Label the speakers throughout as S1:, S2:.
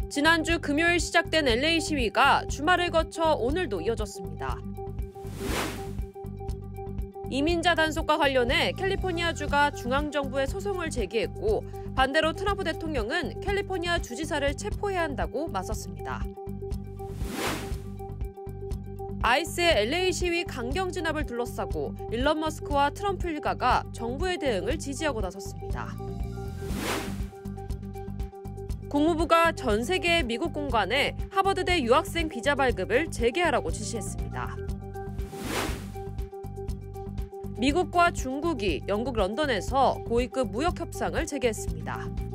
S1: 지난주 금요일 시작된 LA 시위가 주말을 거쳐 오늘도 이어졌습니다. 이민자 단속과 관련해 캘리포니아주가 중앙정부에 소송을 제기했고 반대로 트럼프 대통령은 캘리포니아 주지사를 체포해야 한다고 맞섰습니다. 아이스의 LA 시위 강경 진압을 둘러싸고 일론 머스크와 트럼프 일가가 정부의 대응을 지지하고 나섰습니다. 국무부가 전 세계의 미국 공관에 하버드대 유학생 비자 발급을 재개하라고 지시했습니다. 미국과 중국이 영국 런던에서 고위급 무역 협상을 재개했습니다.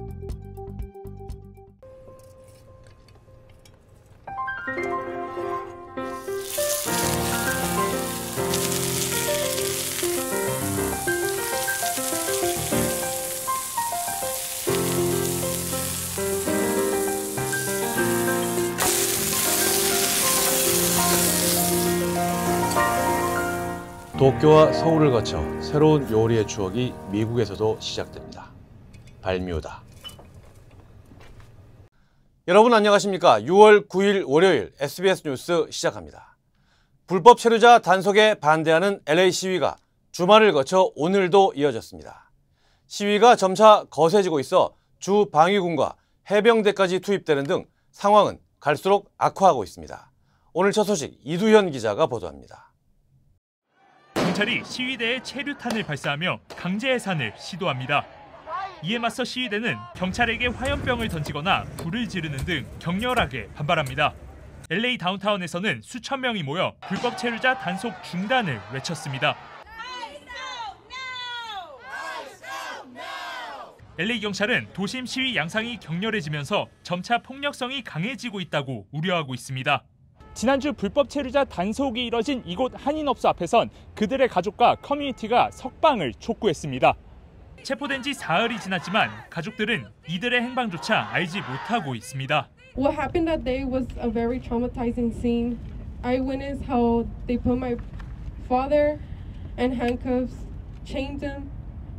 S2: 도쿄와 서울을 거쳐 새로운 요리의 추억이 미국에서도 시작됩니다. 발뮤다. 여러분 안녕하십니까? 6월 9일 월요일 SBS 뉴스 시작합니다. 불법 체류자 단속에 반대하는 LA 시위가 주말을 거쳐 오늘도 이어졌습니다. 시위가 점차 거세지고 있어 주 방위군과 해병대까지 투입되는 등 상황은 갈수록 악화하고 있습니다. 오늘 첫 소식 이두현 기자가 보도합니다.
S3: 경찰이 시위대에 체류탄을 발사하며 강제 해산을 시도합니다. 이에 맞서 시위대는 경찰에게 화염병을 던지거나 불을 지르는 등 격렬하게 반발합니다. LA 다운타운에서는 수천 명이 모여 불법 체류자 단속 중단을 외쳤습니다. LA 경찰은 도심 시위 양상이 격렬해지면서 점차 폭력성이 강해지고 있다고 우려하고 있습니다. 지난주 불법 체류자 단속이 이뤄진 이곳 한인업소 앞에선 그들의 가족과 커뮤니티가 석방을 촉구했습니다. 체포된 지 사흘이 지났지만 가족들은 이들의 행방조차 알지 못하고 있습니다.
S4: What happened that day was a very traumatizing scene. I witnessed how they put my father in handcuffs, chained him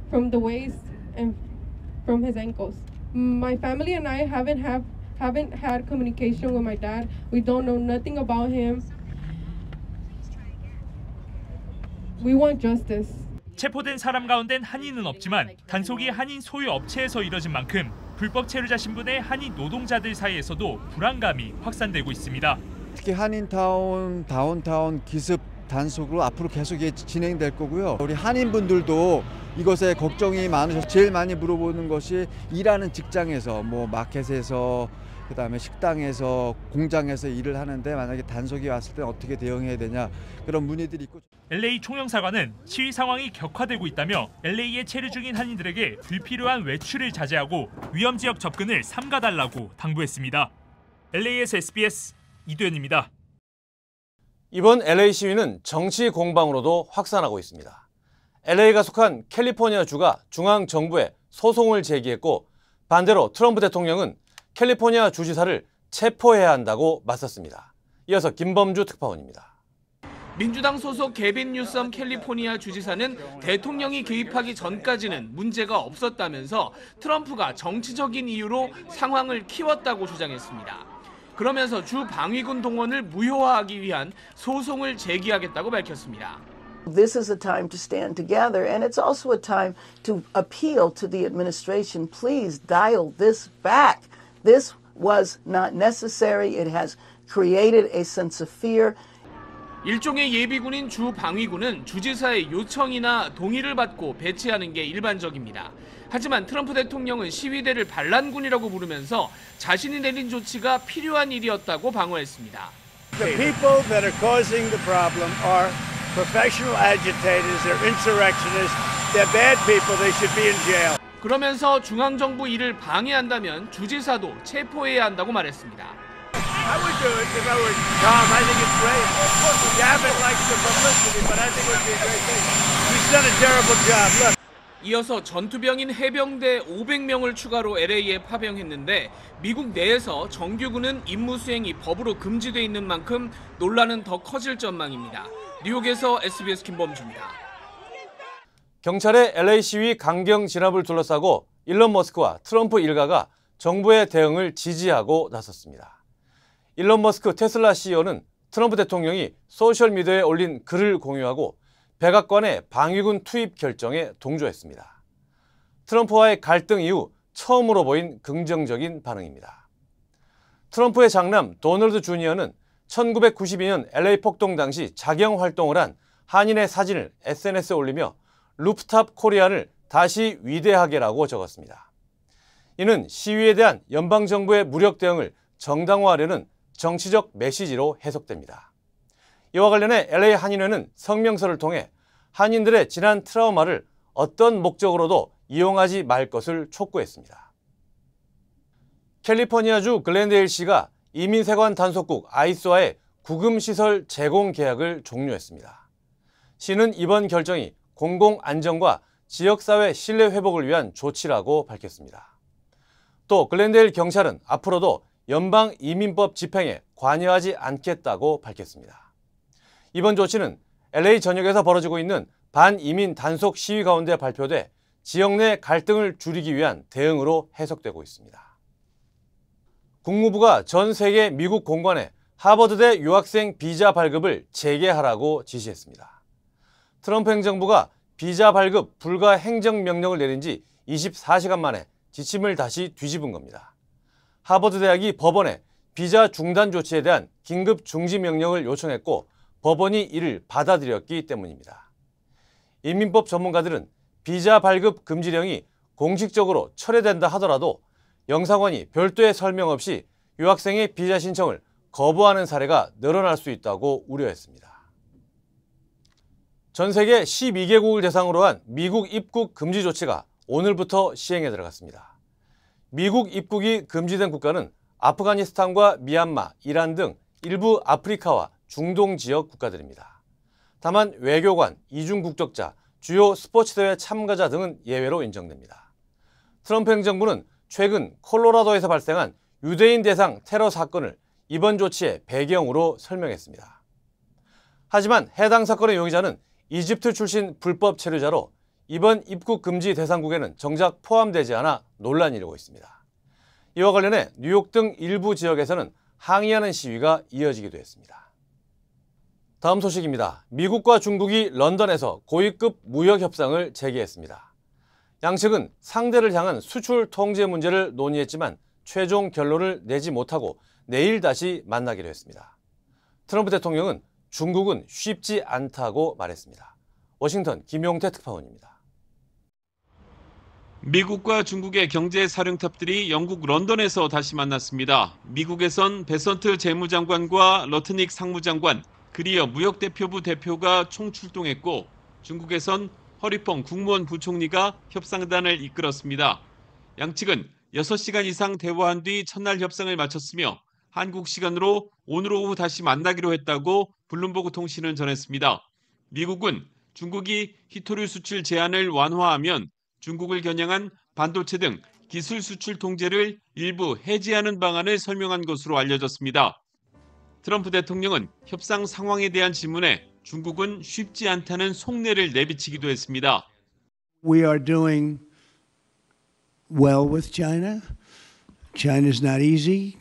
S4: from the waist and from his ankles. My family and I haven't had communication with my dad. We don't know nothing about him. We want justice.
S3: 체포된 사람 가운데는 한인은 없지만 단속이 한인 소유 업체에서 이뤄진 만큼 불법 체류자 신분의 한인 노동자들 사이에서도 불안감이 확산되고 있습니다.
S5: 특히 한인타운, 다운타운 기습 단속으로 앞으로 계속 진행될 거고요. 우리 한인분들도 이것에 걱정이 많으셔서 제일 많이 물어보는 것이 일하는 직장에서 뭐 마켓에서 그다음에 식당에서 공장에서 일을 하는데 만약에 단속이 왔을 때 어떻게 대응해야 되냐 그런 문의들이 있고.
S3: LA 총영사관은 시위 상황이 격화되고 있다며 LA에 체류 중인 한인들에게 불필요한 외출을 자제하고 위험 지역 접근을 삼가달라고 당부했습니다. LA에서 SBS 이두현입니다.
S2: 이번 LA 시위는 정치 공방으로도 확산하고 있습니다. LA가 속한 캘리포니아주가 중앙정부에 소송을 제기했고 반대로 트럼프 대통령은 캘리포니아 주지사를 체포해야 한다고 맞섰습니다. 이어서 김범주 특파원입니다.
S6: 민주당 소속 게빈 뉴섬 캘리포니아 주지사는 대통령이 개입하기 전까지는 문제가 없었다면서 트럼프가 정치적인 이유로 상황을 키웠다고 주장했습니다. 그러면서 주 방위군 동원을 무효화하기 위한 소송을 제기하겠다고 밝혔습니다.
S7: This is a time to stand together, and it's also a time to appeal to the administration. Please dial this back. This was not necessary. It has created a sense of fear.
S6: 일종의 예비군인 주 방위군은 주지사의 요청이나 동의를 받고 배치하는 게 일반적입니다. 하지만 트럼프 대통령은 시위대를 반란군이라고 부르면서 자신이 내린 조치가 필요한 일이었다고 방어했습니다.
S8: The people that are causing the problem are professional agitators, they're insurrectionists, they're bad people, they should be in jail.
S6: 그러면서 중앙정부 일을 방해한다면 주지사도 체포해야 한다고 말했습니다.
S8: I would do it if I were Tom. I think it's great. Gavin likes the publicity, but I think it would be a great thing. He's done a terrible job. Look.
S6: 이어서 전투병인 해병대 500명을 추가로 LA에 파병했는데 미국 내에서 정규군은 임무 수행이 법으로 금지돼 있는 만큼 논란은 더 커질 전망입니다. 뉴욕에서 SBS 김범주입니다.
S2: 경찰의 LA 시위 강경 진압을 둘러싸고 일론 머스크와 트럼프 일가가 정부의 대응을 지지하고 나섰습니다. 일론 머스크 테슬라 CEO는 트럼프 대통령이 소셜미디어에 올린 글을 공유하고 백악관의 방위군 투입 결정에 동조했습니다. 트럼프와의 갈등 이후 처음으로 보인 긍정적인 반응입니다. 트럼프의 장남 도널드 주니어는 1992년 LA 폭동 당시 자경 활동을 한 한인의 사진을 SNS에 올리며 루프탑 코리안을 다시 위대하게라고 적었습니다. 이는 시위에 대한 연방정부의 무력 대응을 정당화하려는 정치적 메시지로 해석됩니다. 이와 관련해 LA 한인회는 성명서를 통해 한인들의 지난 트라우마를 어떤 목적으로도 이용하지 말 것을 촉구했습니다. 캘리포니아주 글렌데일시가 이민세관 단속국 아이스와의 구금시설 제공 계약을 종료했습니다. 시는 이번 결정이 공공안전과 지역사회 신뢰 회복을 위한 조치라고 밝혔습니다. 또 글렌데일 경찰은 앞으로도 연방 이민법 집행에 관여하지 않겠다고 밝혔습니다. 이번 조치는 LA 전역에서 벌어지고 있는 반이민 단속 시위 가운데 발표돼 지역 내 갈등을 줄이기 위한 대응으로 해석되고 있습니다. 국무부가 전 세계 미국 공관에 하버드대 유학생 비자 발급을 재개하라고 지시했습니다. 트럼프 행정부가 비자 발급 불가 행정명령을 내린 지 24시간 만에 지침을 다시 뒤집은 겁니다. 하버드 대학이 법원에 비자 중단 조치에 대한 긴급 중지 명령을 요청했고 법원이 이를 받아들였기 때문입니다. 이민법 전문가들은 비자 발급 금지령이 공식적으로 철회된다 하더라도 영사관이 별도의 설명 없이 유학생의 비자 신청을 거부하는 사례가 늘어날 수 있다고 우려했습니다. 전 세계 12개국을 대상으로 한 미국 입국 금지 조치가 오늘부터 시행에 들어갔습니다. 미국 입국이 금지된 국가는 아프가니스탄과 미얀마, 이란 등 일부 아프리카와 중동 지역 국가들입니다. 다만 외교관, 이중 국적자, 주요 스포츠 대회 참가자 등은 예외로 인정됩니다. 트럼프 행정부는 최근 콜로라도에서 발생한 유대인 대상 테러 사건을 이번 조치의 배경으로 설명했습니다. 하지만 해당 사건의 용의자는 이집트 출신 불법 체류자로 이번 입국 금지 대상국에는 정작 포함되지 않아 논란이 일고 있습니다. 이와 관련해 뉴욕 등 일부 지역에서는 항의하는 시위가 이어지기도 했습니다. 다음 소식입니다. 미국과 중국이 런던에서 고위급 무역 협상을 재개했습니다. 양측은 상대를 향한 수출 통제 문제를 논의했지만 최종 결론을 내지 못하고 내일 다시 만나기로 했습니다. 트럼프 대통령은 중국은 쉽지 않다고 말했습니다. 워싱턴 김용태 특파원입니다.
S9: 미국과 중국의 경제 사령탑들이 영국 런던에서 다시 만났습니다. 미국에선 베선트 재무장관과 러트닉 상무장관, 그리어 무역대표부 대표가 총출동했고 중국에선 허리펑 국무원 부총리가 협상단을 이끌었습니다. 양측은 6시간 이상 대화한 뒤 첫날 협상을 마쳤으며 한국 시간으로 오늘 오후 다시 만나기로 했다고 블룸버그 통신은 전했습니다. 미국은 중국이 히토류 수출 제한을 완화하면 중국을 겨냥한 반도체 등 기술 수출 통제를 일부 해제하는 방안을 설명한 것으로 알려졌습니다. 트럼프 대통령은 협상 상황에 대한 질문에 중국은 쉽지 않다는 속내를 내비치기도 했습니다.
S10: We are doing well with China. China is not easy.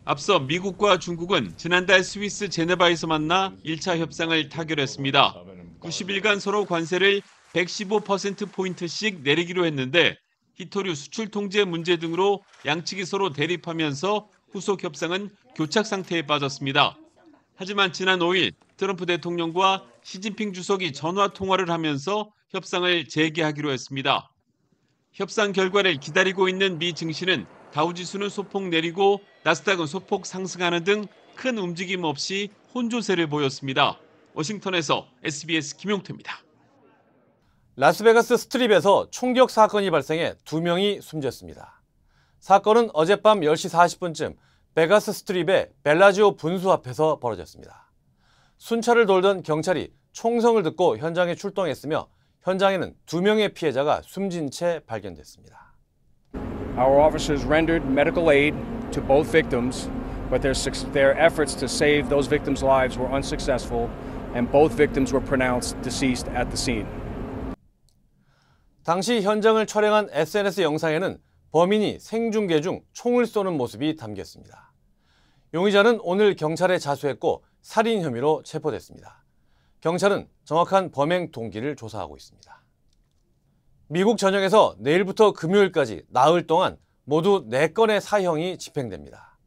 S9: 앞서 미국과 중국은 지난달 스위스 제네바에서 만나 1차 협상을 타결했습니다. 90일간 서로 관세를 115%포인트씩 내리기로 했는데 히토류 수출 통제 문제 등으로 양측이 서로 대립하면서 후속 협상은 교착 상태에 빠졌습니다. 하지만 지난 5일 트럼프 대통령과 시진핑 주석이 전화 통화를 하면서 협상을 재개하기로 했습니다. 협상 결과를 기다리고 있는 미 증시는 다우지수는 소폭 내리고 나스닥은 소폭 상승하는 등 큰 움직임 없이 혼조세를 보였습니다. 워싱턴에서 SBS 김용태입니다.
S2: 라스베가스 스트립에서 총격 사건이 발생해 2명이 숨졌습니다. 사건은 어젯밤 10시 40분쯤 베가스 스트립의 벨라지오 분수 앞에서 벌어졌습니다. 순찰을 돌던 경찰이 총성을 듣고 현장에 출동했으며 현장에는 2명의 피해자가 숨진 채 발견됐습니다.
S11: Our officers rendered medical aid to both victims, but their efforts to save those victims' lives were unsuccessful, and both victims were pronounced deceased at the scene.
S2: 당시 현장을 촬영한 SNS 영상에는 범인이 생중계 중 총을 쏘는 모습이 담겼습니다. 용의자는 오늘 경찰에 자수했고 살인 혐의로 체포됐습니다. 경찰은 정확한 범행 동기를 조사하고 있습니다. 미국 전역에서 내일부터 금요일까지 나흘 동안 모두 4건의 사형이 집행됩니다.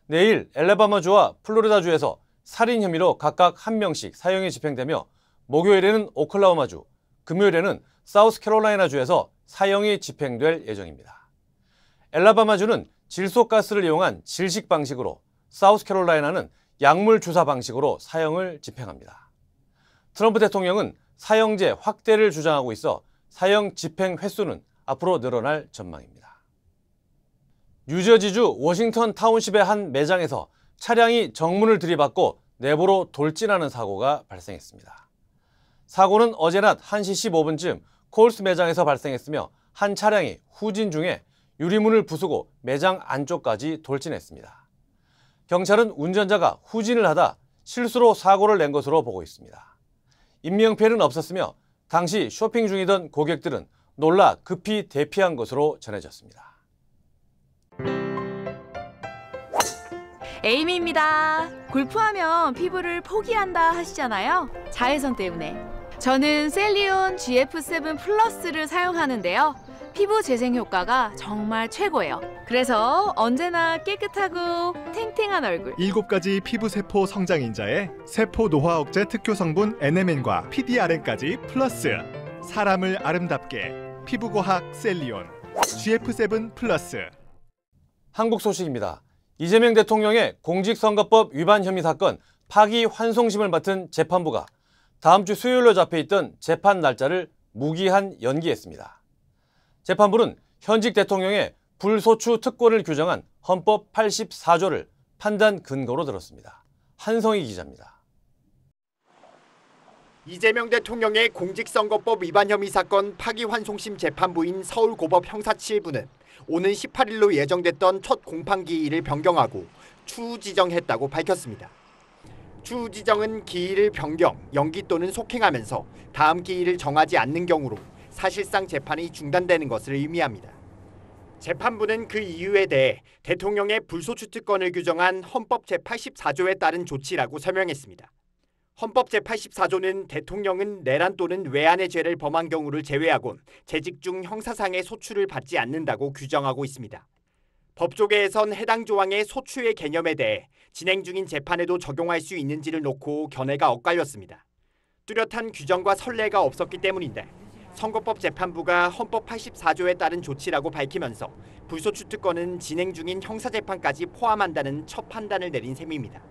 S2: 내일 엘라바마주와 플로리다주에서 살인 혐의로 각각 1명씩 사형이 집행되며 목요일에는 오클라호마주, 금요일에는 사우스캐롤라이나주에서 사형이 집행될 예정입니다. 엘라바마주는 질소가스를 이용한 질식 방식으로, 사우스캐롤라이나는 약물 주사 방식으로 사형을 집행합니다. 트럼프 대통령은 사형제 확대를 주장하고 있어 사형 집행 횟수는 앞으로 늘어날 전망입니다. 뉴저지주 워싱턴 타운십의 한 매장에서 차량이 정문을 들이받고 내부로 돌진하는 사고가 발생했습니다. 사고는 어제 낮 1시 15분쯤 콜스 매장에서 발생했으며 한 차량이 후진 중에 유리문을 부수고 매장 안쪽까지 돌진했습니다. 경찰은 운전자가 후진을 하다 실수로 사고를 낸 것으로 보고 있습니다. 인명피해는 없었으며 당시 쇼핑 중이던 고객들은 놀라 급히 대피한 것으로 전해졌습니다.
S12: 에이미입니다. 골프하면 피부를 포기한다 하시잖아요. 자외선 때문에. 저는 셀리온 GF7 플러스를 사용하는데요. 피부 재생 효과가 정말 최고예요. 그래서 언제나 깨끗하고 탱탱한 얼굴.
S13: 7가지 피부세포 성장인자에 세포 노화 억제 특효 성분 NMN과 PDRN까지 플러스. 사람을 아름답게 피부과학 셀리온 GF7 플러스.
S2: 한국 소식입니다. 이재명 대통령의 공직선거법 위반 혐의 사건 파기환송심을 맡은 재판부가 다음 주 수요일로 잡혀있던 재판 날짜를 무기한 연기했습니다. 재판부는 현직 대통령의 불소추 특권을 규정한 헌법 84조를 판단 근거로 들었습니다. 한성희 기자입니다.
S14: 이재명 대통령의 공직선거법 위반 혐의 사건 파기환송심 재판부인 서울고법 형사 7부는 오는 18일로 예정됐던 첫 공판기일을 변경하고 추후 지정했다고 밝혔습니다. 추후 지정은 기일을 변경, 연기 또는 속행하면서 다음 기일을 정하지 않는 경우로 사실상 재판이 중단되는 것을 의미합니다. 재판부는 그 이유에 대해 대통령의 불소추 특권을 규정한 헌법 제84조에 따른 조치라고 설명했습니다. 헌법 제84조는 대통령은 내란 또는 외환의 죄를 범한 경우를 제외하곤 재직 중 형사상의 소추를 받지 않는다고 규정하고 있습니다. 법조계에선 해당 조항의 소추의 개념에 대해 진행 중인 재판에도 적용할 수 있는지를 놓고 견해가 엇갈렸습니다. 뚜렷한 규정과 선례가 없었기 때문인데 선거법 재판부가 헌법 84조에 따른 조치라고 밝히면서 불소추 특권은 진행 중인 형사재판까지 포함한다는 첫 판단을 내린 셈입니다.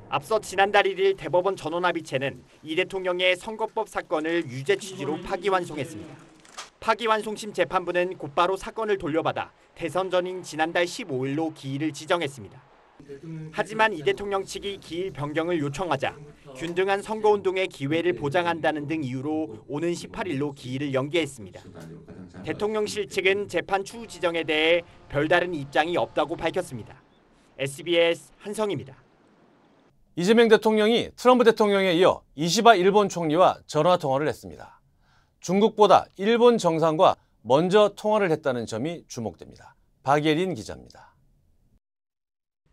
S14: 앞서 지난달 1일 대법원 전원합의체는 이 대통령의 선거법 사건을 유죄 취지로 파기환송했습니다. 파기환송심 재판부는 곧바로 사건을 돌려받아 대선 전인 지난달 15일로 기일을 지정했습니다. 하지만 이 대통령 측이 기일 변경을 요청하자 균등한 선거운동의 기회를 보장한다는 등 이유로 오는 18일로 기일을 연기했습니다. 대통령실 측은 재판 추후 지정에 대해 별다른 입장이 없다고 밝혔습니다. SBS 한성희입니다.
S2: 이재명 대통령이 트럼프 대통령에 이어 이시바 일본 총리와 전화통화를 했습니다. 중국보다 일본 정상과 먼저 통화를 했다는 점이 주목됩니다. 박예린 기자입니다.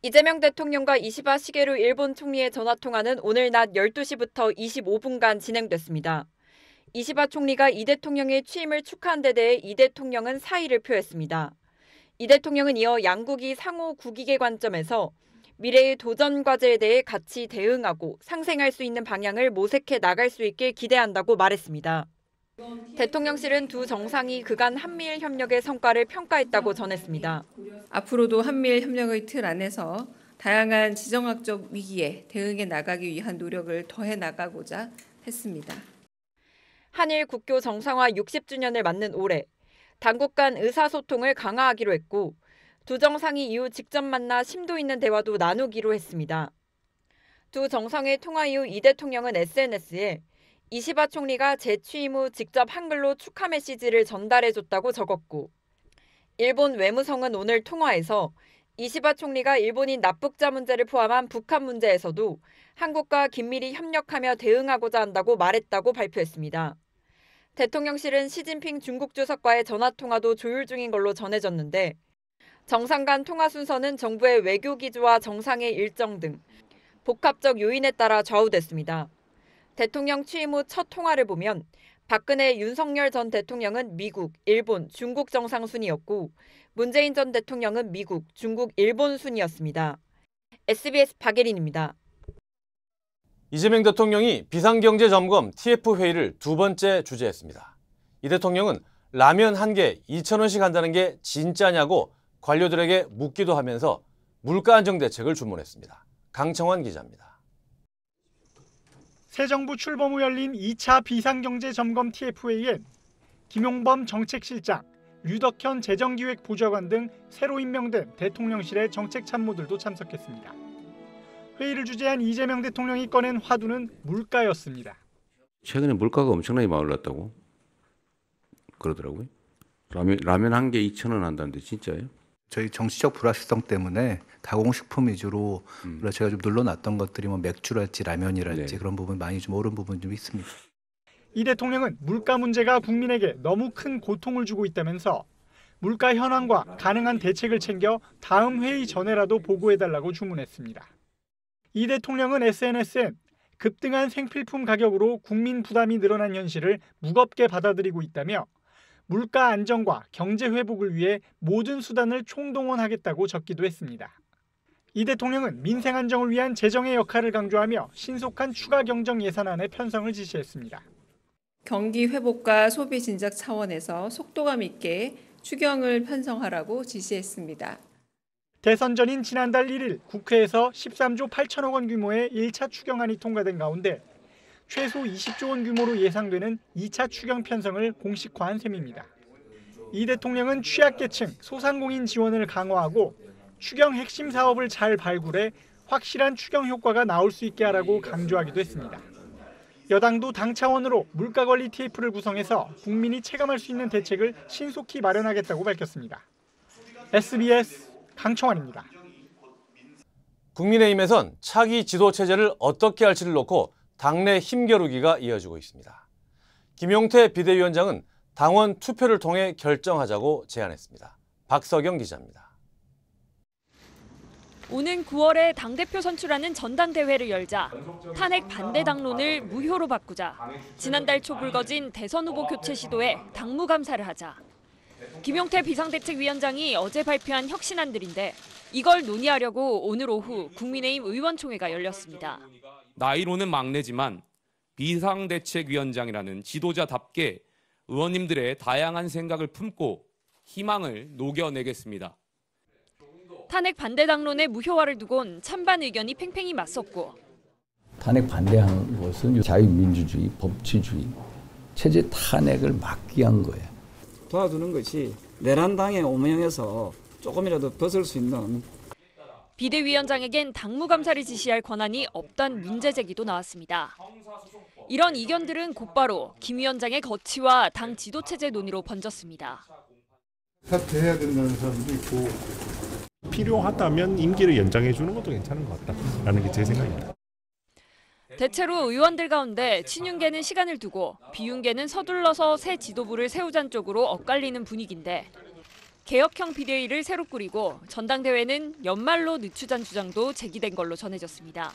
S15: 이재명 대통령과 이시바 시게루 일본 총리의 전화통화는 오늘 낮 12시부터 25분간 진행됐습니다. 이시바 총리가 이 대통령의 취임을 축하한 데 대해 이 대통령은 사의를 표했습니다. 이 대통령은 이어 양국이 상호 국익의 관점에서 미래의 도전 과제에 대해 같이 대응하고 상생할 수 있는 방향을 모색해 나갈 수 있게 기대한다고 말했습니다. 대통령실은 두 정상이 그간 한미일 협력의 성과를 평가했다고 전했습니다.
S16: 앞으로도 한미일 협력의 틀 안에서 다양한 지정학적 위기에 대응해 나가기 위한 노력을 더해 나가고자 했습니다.
S15: 한일 국교 정상화 60주년을 맞는 올해 당국 간 의사소통을 강화하기로 했고 두 정상이 이후 직접 만나 심도 있는 대화도 나누기로 했습니다. 두 정상의 통화 이후 이 대통령은 SNS에 이시바 총리가 재취임 후 직접 한글로 축하 메시지를 전달해줬다고 적었고 일본 외무성은 오늘 통화에서 이시바 총리가 일본인 납북자 문제를 포함한 북한 문제에서도 한국과 긴밀히 협력하며 대응하고자 한다고 말했다고 발표했습니다. 대통령실은 시진핑 중국 주석과의 전화통화도 조율 중인 걸로 전해졌는데 정상 간 통화 순서는 정부의 외교 기조와 정상의 일정 등 복합적 요인에 따라 좌우됐습니다. 대통령 취임 후 첫 통화를 보면 박근혜, 윤석열 전 대통령은 미국, 일본, 중국 정상 순이었고 문재인 전 대통령은 미국, 중국, 일본 순이었습니다. SBS 박예린입니다.
S2: 이재명 대통령이 비상경제점검 TF회의를 두 번째 주재했습니다. 이 대통령은 라면 한 개 2,000원씩 한다는 게 진짜냐고 관료들에게 묻기도 하면서 물가 안정 대책을 주문했습니다. 강청환 기자입니다.
S17: 새 정부 출범 후 열린 2차 비상경제점검 TF회의엔 김용범 정책실장, 류덕현 재정기획보좌관 등 새로 임명된 대통령실의 정책참모들도 참석했습니다. 회의를 주재한 이재명 대통령이 꺼낸 화두는 물가였습니다.
S18: 최근에 물가가 엄청나게 올랐다고 그러더라고요. 라면 한 개 2,000원 한다는데 진짜예요?
S19: 저희 정치적 불확실성 때문에 가공식품 위주로 제가 좀 눌러놨던 것들이 뭐 맥주랄지 라면이랄지 그런 부분 많이 좀 오른 부분 좀 있습니다.
S17: 이 대통령은 물가 문제가 국민에게 너무 큰 고통을 주고 있다면서 물가 현황과 가능한 대책을 챙겨 다음 회의 전에라도 보고해달라고 주문했습니다. 이 대통령은 SNS엔 급등한 생필품 가격으로 국민 부담이 늘어난 현실을 무겁게 받아들이고 있다며 물가 안정과 경제 회복을 위해 모든 수단을 총동원하겠다고 적기도 했습니다. 이 대통령은 민생 안정을 위한 재정의 역할을 강조하며 신속한 추가 경정 예산안의 편성을 지시했습니다.
S16: 경기 회복과 소비 진작 차원에서 속도감 있게 추경을 편성하라고 지시했습니다.
S17: 대선 전인 지난달 1일 국회에서 13조 8천억 원 규모의 1차 추경안이 통과된 가운데 최소 20조 원 규모로 예상되는 2차 추경 편성을 공식화한 셈입니다. 이 대통령은 취약계층, 소상공인 지원을 강화하고 추경 핵심 사업을 잘 발굴해 확실한 추경 효과가 나올 수 있게 하라고 강조하기도 했습니다. 여당도 당 차원으로 물가관리 TF를 구성해서 국민이 체감할 수 있는 대책을 신속히 마련하겠다고 밝혔습니다. SBS 강청환입니다.
S2: 국민의힘에선 차기 지도체제를 어떻게 할지를 놓고 당내 힘겨루기가 이어지고 있습니다. 김용태 비대위원장은 당원 투표를 통해 결정하자고 제안했습니다. 박서경 기자입니다.
S20: 오는 9월에 당대표 선출하는 전당대회를 열자 탄핵 반대 당론을 무효로 바꾸자 지난달 초 불거진 대선 후보 교체 시도에 당무 감사를 하자 김용태 비상대책위원장이 어제 발표한 혁신안들인데 이걸 논의하려고 오늘 오후 국민의힘 의원총회가 열렸습니다.
S21: 나이로는 막내지만 비상대책위원장이라는 지도자답게 의원님들의 다양한 생각을 품고 희망을 녹여내겠습니다.
S20: 탄핵 반대 당론의 무효화를 두곤 찬반 의견이 팽팽히 맞섰고
S22: 탄핵 반대한 것은 자유민주주의, 법치주의, 체제 탄핵을 막기 위한 거예요.
S23: 도와주는 것이 내란당에 오명해서 조금이라도 벗을 수 있는.
S20: 비대위원장에겐 당무감사를 지시할 권한이 없다는 문제 제기도 나왔습니다. 이런 이견들은 곧바로 김 위원장의 거취와 당 지도체제 논의로 번졌습니다.
S24: 사퇴해야 된다는 사람도 있고 필요하다면 임기를 연장해 주는 것도 괜찮은 것 같다라는 게 제 생각입니다.
S20: 대체로 의원들 가운데 친윤계는 시간을 두고 비윤계는 서둘러서 새 지도부를 세우자는 쪽으로 엇갈리는 분위기인데 개혁형 비대위를 새로 꾸리고 전당대회는 연말로 늦추자는 주장도 제기된 걸로 전해졌습니다.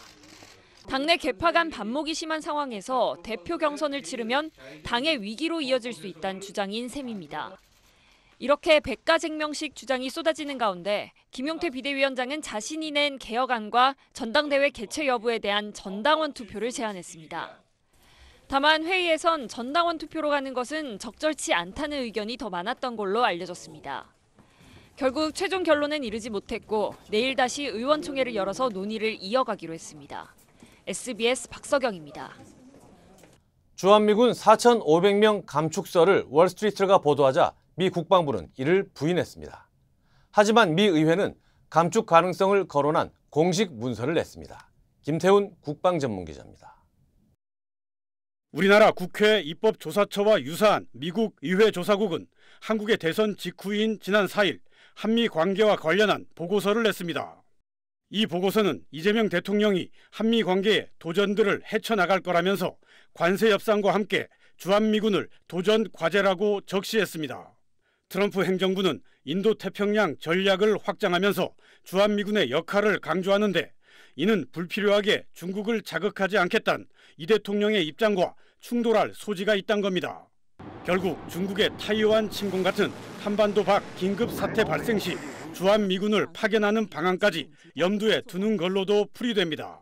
S20: 당내 개파 간 반목이 심한 상황에서 대표 경선을 치르면 당의 위기로 이어질 수 있다는 주장인 셈입니다. 이렇게 백가쟁명식 주장이 쏟아지는 가운데 김용태 비대위원장은 자신이 낸 개혁안과 전당대회 개최 여부에 대한 전당원 투표를 제안했습니다. 다만 회의에선 전당원 투표로 가는 것은 적절치 않다는 의견이 더 많았던 걸로 알려졌습니다. 결국 최종 결론은 이르지 못했고 내일 다시 의원총회를 열어서 논의를 이어가기로 했습니다. SBS 박서경입니다.
S2: 주한미군 4,500명 감축설을 월스트리트가 보도하자 미 국방부는 이를 부인했습니다. 하지만 미 의회는 감축 가능성을 거론한 공식 문서를 냈습니다. 김태훈 국방전문기자입니다.
S25: 우리나라 국회 입법조사처와 유사한 미국 의회 조사국은 한국의 대선 직후인 지난 4일 한미 관계와 관련한 보고서를 냈습니다. 이 보고서는 이재명 대통령이 한미 관계의 도전들을 헤쳐나갈 거라면서 관세 협상과 함께 주한미군을 도전 과제라고 적시했습니다. 트럼프 행정부는 인도태평양 전략을 확장하면서 주한미군의 역할을 강조하는데 이는 불필요하게 중국을 자극하지 않겠다는 이 대통령의 입장과 충돌할 소지가 있다는 겁니다. 결국 중국의 타이완 침공 같은 한반도 밖 긴급 사태 발생 시 주한미군을 파견하는 방안까지 염두에 두는 걸로도 풀이됩니다.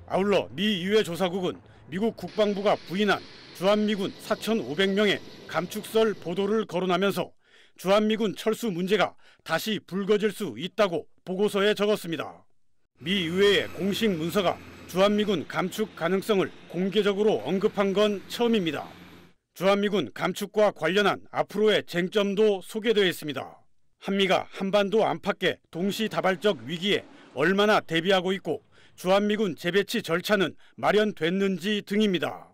S25: 아울러 미 유해조사국은 미국 국방부가 부인한 주한미군 4,500명의 감축설 보도를 거론하면서 주한미군 철수 문제가 다시 불거질 수 있다고 보고서에 적었습니다. 미 의회의 공식 문서가 주한미군 감축 가능성을 공개적으로 언급한 건 처음입니다. 주한미군 감축과 관련한 앞으로의 쟁점도 소개되어 있습니다. 한미가 한반도 안팎의 동시다발적 위기에 얼마나 대비하고 있고 주한미군 재배치 절차는 마련됐는지 등입니다.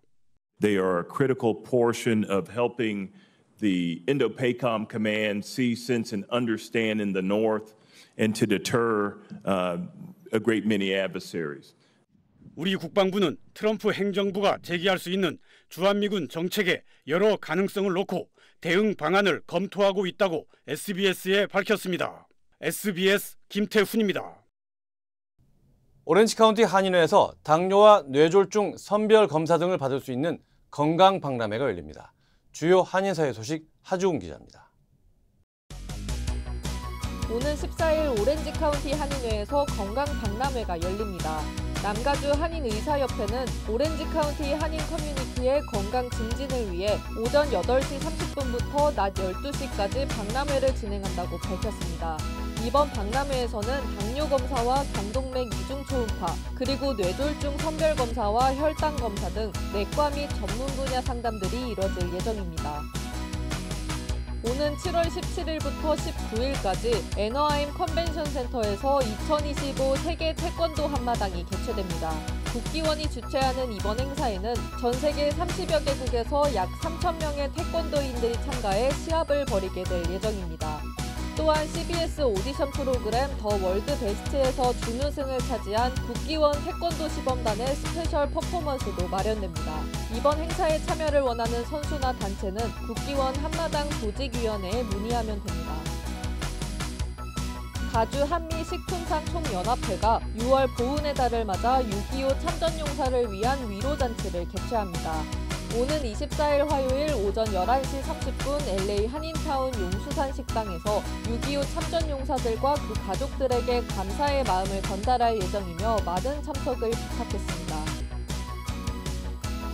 S1: They are a critical portion of helping the Indo-PACOM Command see, sense, and understand in the North and to deter a great many adversaries.
S25: 우리 국방부는 트럼프 행정부가 제기할 수 있는 주한미군 정책의 여러 가능성을 놓고 대응 방안을 검토하고 있다고 SBS에 밝혔습니다. SBS 김태훈입니다.
S2: 오렌지 카운티 한인회에서 당뇨와 뇌졸중 선별 검사 등을 받을 수 있는 건강 박람회가 열립니다. 주요 한인사회 소식 하주훈 기자입니다.
S3: 오는 14일 오렌지 카운티 한인회에서 건강 박람회가 열립니다. 남가주 한인의사협회는 오렌지 카운티 한인 커뮤니티의 건강 증진을 위해 오전 8시 30분부터 낮 12시까지 박람회를 진행한다고 밝혔습니다. 이번 박람회에서는 당뇨 검사와 경동맥 이중 초음파, 그리고 뇌졸중 선별 검사와 혈당 검사 등 내과 및 전문 분야 상담들이 이뤄질 예정입니다. 오는 7월 17일부터 19일까지 애너하임 컨벤션 센터에서 2025 세계 태권도 한마당이 개최됩니다. 국기원이 주최하는 이번 행사에는 전 세계 30여 개국에서 약 3,000명의 태권도인들이 참가해 시합을 벌이게 될 예정입니다. 또한 CBS 오디션 프로그램 더 월드 베스트에서 준우승을 차지한 국기원 태권도 시범단의 스페셜 퍼포먼스도 마련됩니다. 이번 행사에 참여를 원하는 선수나 단체는 국기원 한마당 조직위원회에 문의하면 됩니다. 가주 한미식품상 총연합회가 6월 보훈의 달을 맞아 6.25 참전용사를 위한 위로잔치를 개최합니다. 오는 24일 화요일 오전 11시 30분 LA 한인타운 용수산 식당에서 6.25 참전용사들과 그 가족들에게 감사의 마음을 전달할 예정이며 많은 참석을 부탁했습니다.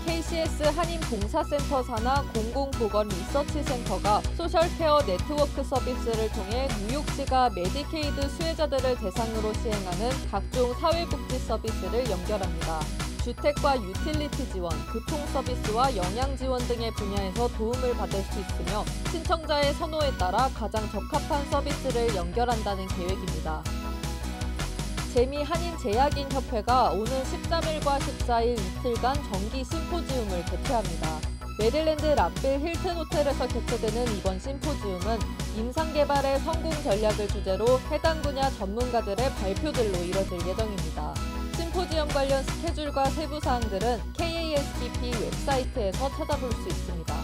S3: KCS 한인봉사센터 산하 공공보건 리서치센터가 소셜케어 네트워크 서비스를 통해 뉴욕시가 메디케이드 수혜자들을 대상으로 시행하는 각종 사회복지 서비스를 연결합니다. 주택과 유틸리티 지원, 교통 서비스와 영양 지원 등의 분야에서 도움을 받을 수 있으며 신청자의 선호에 따라 가장 적합한 서비스를 연결한다는 계획입니다. 재미 한인 제약인 협회가 오는 13일과 14일 이틀간 정기 심포지움을 개최합니다. 메릴랜드 락빌 힐튼 호텔에서 개최되는 이번 심포지움은 임상개발의 성공 전략을 주제로 해당 분야 전문가들의 발표들로 이뤄질 예정입니다. 심포지엄 관련 스케줄과 세부 사항들은 KASBP 웹사이트에서 찾아볼 수 있습니다.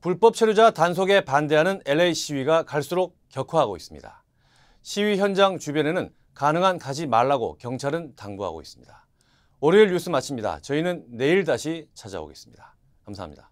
S2: 불법 체류자 단속에 반대하는 LA 시위가 갈수록 격화하고 있습니다. 시위 현장 주변에는 가능한 가지 말라고 경찰은 당부하고 있습니다. 월요일 뉴스 마칩니다. 저희는 내일 다시 찾아오겠습니다. 감사합니다.